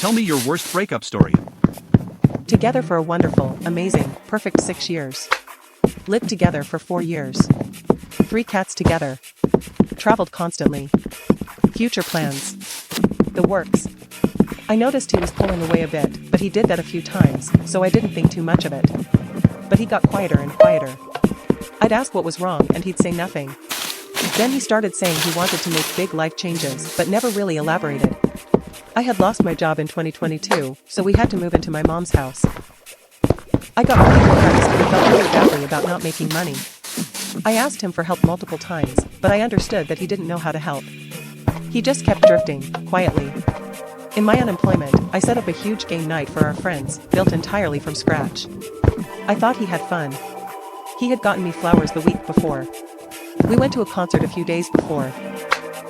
Tell me your worst breakup story. Together for a wonderful, amazing, perfect 6 years. Lived together for 4 years. 3 cats together. Traveled constantly. Future plans. The works. I noticed he was pulling away a bit, but he did that a few times, so I didn't think too much of it. But he got quieter and quieter. I'd ask what was wrong and he'd say nothing. Then he started saying he wanted to make big life changes, but never really elaborated. I had lost my job in 2022, so we had to move into my mom's house. I got really depressed and felt really badly about not making money. I asked him for help multiple times, but I understood that he didn't know how to help. He just kept drifting, quietly. In my unemployment, I set up a huge game night for our friends, built entirely from scratch. I thought he had fun. He had gotten me flowers the week before. We went to a concert a few days before.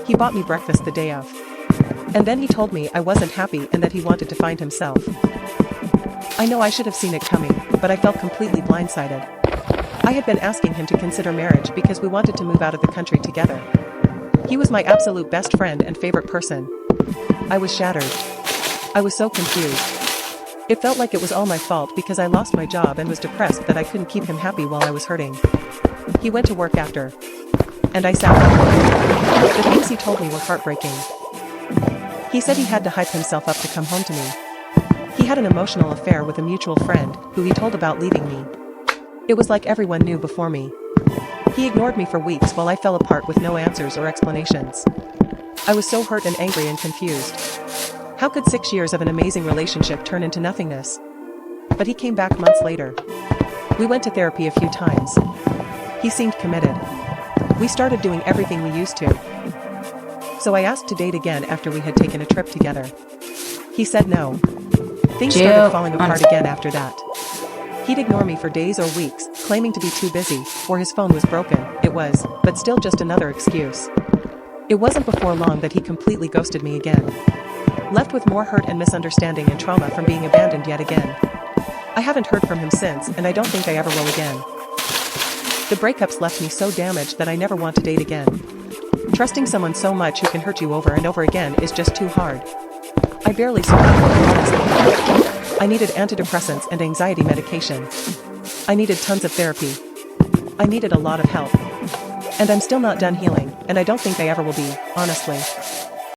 He bought me breakfast the day of. And then he told me I wasn't happy and that he wanted to find himself. I know I should have seen it coming, but I felt completely blindsided. I had been asking him to consider marriage because we wanted to move out of the country together. He was my absolute best friend and favorite person. I was shattered. I was so confused. It felt like it was all my fault because I lost my job and was depressed that I couldn't keep him happy while I was hurting. He went to work after. And I sat down. The things he told me were heartbreaking. He said he had to hype himself up to come home to me. He had an emotional affair with a mutual friend, who he told about leaving me. It was like everyone knew before me. He ignored me for weeks while I fell apart with no answers or explanations. I was so hurt and angry and confused. How could 6 years of an amazing relationship turn into nothingness? But he came back months later. We went to therapy a few times. He seemed committed. We started doing everything we used to. So I asked to date again after we had taken a trip together. He said no. Things started falling apart again after that. He'd ignore me for days or weeks, claiming to be too busy, or his phone was broken. It was, but still just another excuse. It wasn't before long that he completely ghosted me again. Left with more hurt and misunderstanding and trauma from being abandoned yet again. I haven't heard from him since, and I don't think I ever will again. The breakups left me so damaged that I never want to date again. Trusting someone so much who can hurt you over and over again is just too hard. I barely survived, honestly. I needed antidepressants and anxiety medication. I needed tons of therapy. I needed a lot of help. And I'm still not done healing, and I don't think I ever will be, honestly.